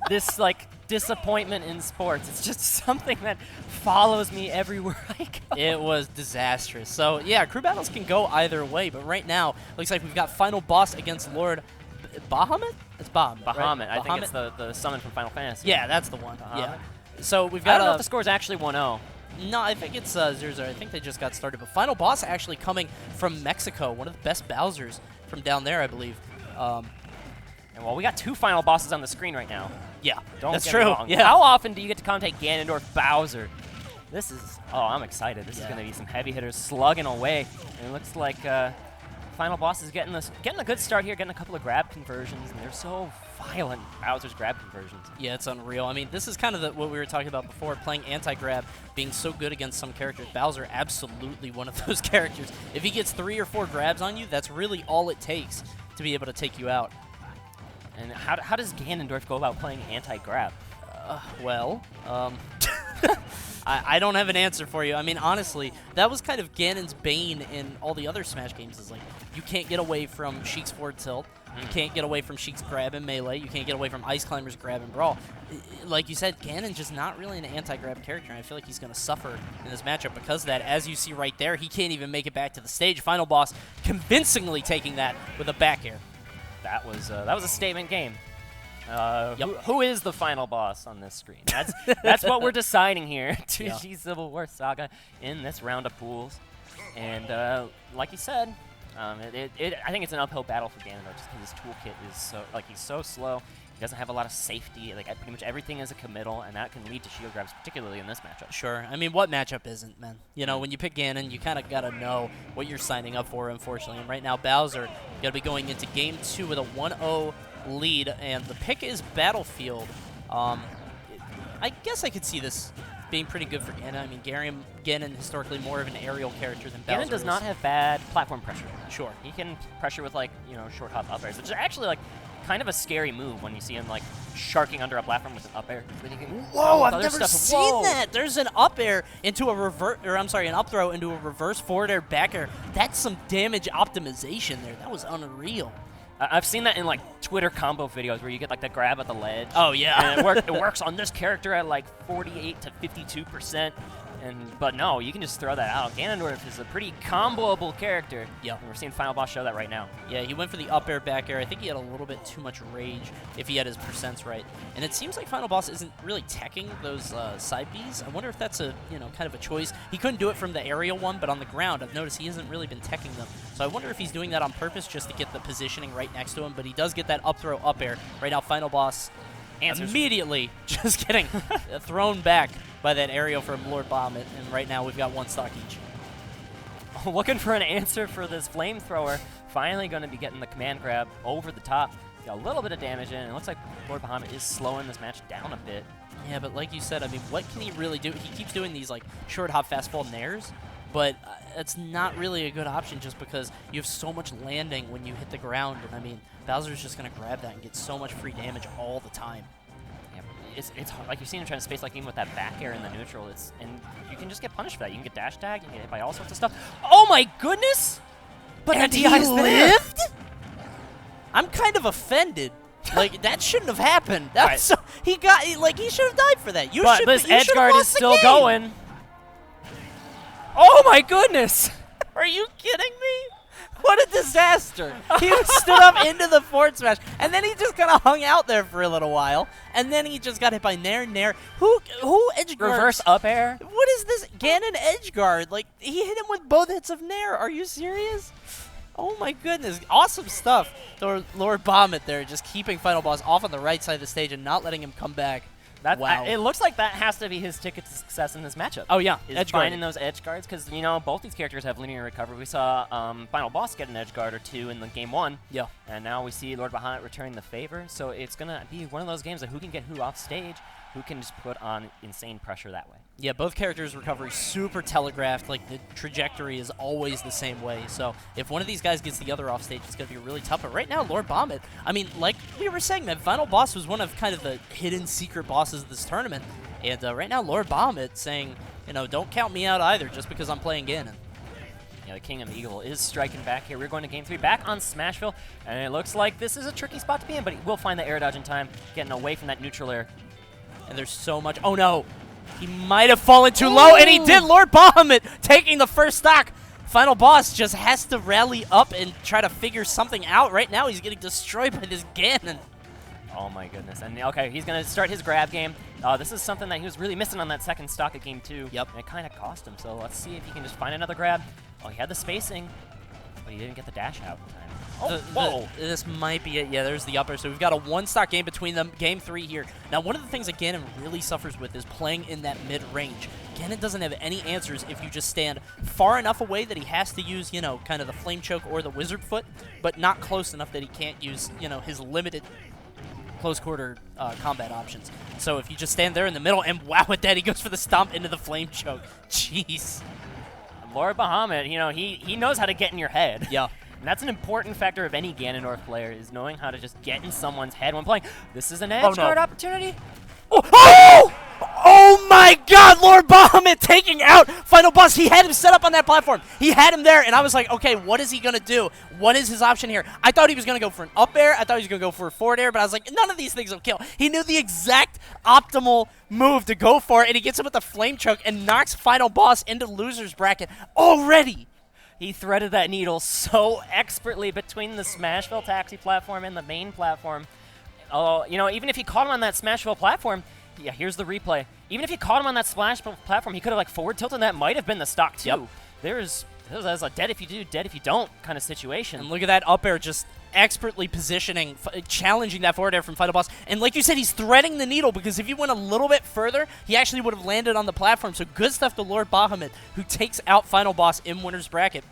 this like disappointment in sports. It's just something that follows me everywhere I go. It was disastrous. So yeah, crew battles can go either way, but right now looks like we've got final boss against Lord Bahamut. It's Bahamut. Bahamut. Right? I think it's the summon from Final Fantasy. Yeah, that's the one. Bahamut. Yeah. So we've I got don't know if the score is actually 1-0. No, I think it's 0-0. I think they just got started. But final boss actually coming from Mexico, one of the best Bowsers from down there, I believe. And well, we got 2 final bosses on the screen right now. Yeah, Don't that's get true. me wrong. Yeah. How often do you get to commentate Ganondorf Bowser? This is, oh, I'm excited. This is going to be some heavy hitters slugging away. And it looks like final boss is getting a good start here, getting a couple of grab conversions, and they're so violent, Bowser's grab conversions. Yeah, it's unreal. I mean, this is kind of what we were talking about before, playing anti-grab, being so good against some characters. Bowser, absolutely one of those characters. If he gets 3 or 4 grabs on you, that's really all it takes to be able to take you out. And how does Ganondorf go about playing anti-grab? I don't have an answer for you. I mean, honestly, that was kind of Ganon's bane in all the other Smash games. Is like, you can't get away from Sheik's forward tilt. You can't get away from Sheik's grab and melee. You can't get away from Ice Climber's grab and brawl. Like you said, Ganon's just not really an anti-grab character, and I feel like he's going to suffer in this matchup because of that. As you see right there, he can't even make it back to the stage. Final boss convincingly taking that with a back air. That was a statement game. Yep. Who is the final boss on this screen? That's what we're deciding here. 2G Civil War Saga in this round of pools, and like you said, I think it's an uphill battle for Ganondorf just because his toolkit is he's so slow. He doesn't have a lot of safety. Like pretty much everything is a committal, and that can lead to shield grabs, particularly in this matchup. Sure. I mean, what matchup isn't, man? You know, when you pick Ganon, you kind of got to know what you're signing up for, unfortunately. And right now, Bowser got to be going into Game 2 with a 1-0 lead, and the pick is Battlefield. I guess I could see this being pretty good for Ganon. I mean, Ganon historically more of an aerial character than Bowser Ganon does is. not have bad platform pressure. Sure. He can pressure with short hop up airs, which is actually like kind of a scary move when you see him like sharking under a platform with an up air. Whoa, I've never seen that. There's an up air into a an up throw into a reverse forward air back air. That's some damage optimization there. That was unreal. I've seen that in like Twitter combo videos where you get like the grab at the ledge. Oh yeah. And it works on this character at like 48 to 52%. But no, you can just throw that out. Ganondorf is a pretty comboable character. Yeah. And we're seeing Final Boss show that right now. Yeah, he went for the up air, back air. I think he had a little bit too much rage if he had his percents right. And it seems like Final Boss isn't really teching those side Bs. I wonder if that's a kind of a choice. He couldn't do it from the aerial one, but on the ground, I've noticed he hasn't really been teching them. So I wonder if he's doing that on purpose just to get the positioning right next to him. But he does get that up throw, up air. Right now, Final Boss immediately just getting thrown back by that aerial from Lord Bahamut, and right now we've got 1 stock each. Looking for an answer for this flamethrower. Finally going to be getting the command grab over the top. Got a little bit of damage in. It looks like Lord Bahamut is slowing this match down a bit. Yeah, but like you said, I mean, what can he really do? He keeps doing these like short hop, fast fall nairs, but it's not really a good option just because you have so much landing when you hit the ground. And I mean, Bowser's just going to grab that and get so much free damage all the time. It's like you've seen him trying to space like even with that back air in the neutral. And you can just get punished for that. You can get dash tagged, you can get hit by all sorts of stuff. Oh my goodness! But and he lived? I'm kind of offended. Like that shouldn't have happened. That was so, he should have died for that. But this edge guard is still going. Oh my goodness! Are you kidding me? What a disaster. He stood up into the forward smash, and then he just kind of hung out there for a little while, and then he just got hit by Nair. Who edge guard? Reverse up air? What is this? Ganon edge guard. Like, he hit him with both hits of Nair. Are you serious? Oh my goodness. Awesome stuff. Lord Bahamut there, just keeping Final Boss off on the right side of the stage and not letting him come back. Wow. It looks like that has to be his ticket to success in this matchup. Oh, yeah. Is finding those edge guards, because, both these characters have linear recovery. We saw Final Boss get an edge guard or 2 in the game 1. Yeah. And now we see Lord Bahamut returning the favor. So it's going to be one of those games of who can get who off stage, who can just put on insane pressure that way. Yeah, both characters' recovery super telegraphed. Like, the trajectory is always the same way. So if one of these guys gets the other off stage, it's going to be really tough. But right now, Lord Bahamut, I mean, like we were saying, that Final Boss was one of kind of the hidden secret bosses of this tournament. And right now, Lord Bahamut saying, don't count me out either just because I'm playing Ganon. Yeah, the King of Eagle is striking back here. We're going to game 3 back on Smashville, and it looks like this is a tricky spot to be in, but he will find the air dodge in time, getting away from that neutral air. And there's so much. Oh, no. He might have fallen too low, and he did. Lord Bahamut taking the first stock. Final Boss just has to rally up and try to figure something out. Right now, he's getting destroyed by this Ganon. Oh my goodness. And okay, he's going to start his grab game. This is something that he was really missing on that second stock of game 2. Yep. And it kind of cost him. So let's see if he can just find another grab. Oh, he had the spacing, but he didn't get the dash out in time. Oh, whoa. This might be it. Yeah, there's the upper. So we've got a one-stock game between them, game 3 here. Now, one of the things that Ganon really suffers with is playing in that mid-range. Ganon doesn't have any answers if you just stand far enough away that he has to use, you know, kind of the Flame Choke or the Wizard Foot, but not close enough that he can't use, you know, his limited close-quarter combat options. So if you just stand there in the middle, and wow, at that, he goes for the stomp into the Flame Choke. Jeez. Lord Bahamut, you know, he knows how to get in your head. Yeah. And that's an important factor of any Ganondorf player, is knowing how to just get in someone's head when playing. This is an edge guard opportunity. Oh! Oh my god, Lord Bahamut taking out Final Boss. He had him set up on that platform. He had him there, and I was like, okay, what is he going to do? What is his option here? I thought he was going to go for an up air. I thought he was going to go for a forward air, but I was like, none of these things will kill. He knew the exact optimal move to go for, and he gets him with the Flame Choke and knocks Final Boss into loser's bracket already. He threaded that needle so expertly between the Smashville taxi platform and the main platform. Oh, you know, even if he caught him on that Smashville platform, yeah, here's the replay. Even if he caught him on that Smashville platform, he could have like forward tilted, and that might have been the stock too. Yep. There's a dead if you do, dead if you don't kind of situation. And look at that up air just expertly positioning, challenging that forward air from Final Boss. And like you said, he's threading the needle, because if he went a little bit further, he actually would have landed on the platform. So good stuff to Lord Bahamut, who takes out Final Boss in winner's bracket.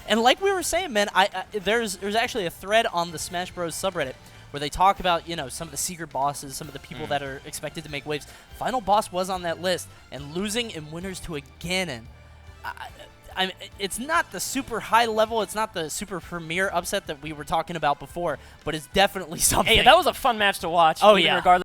And like we were saying, man, there's actually a thread on the Smash Bros. Subreddit where they talk about, you know, some of the secret bosses, some of the people that are expected to make waves. Final Boss was on that list, and losing in winners to a Ganon. It's not the super high level, it's not the super premier upset that we were talking about before, but it's definitely something. Hey, that was a fun match to watch. Oh, yeah. Regardless.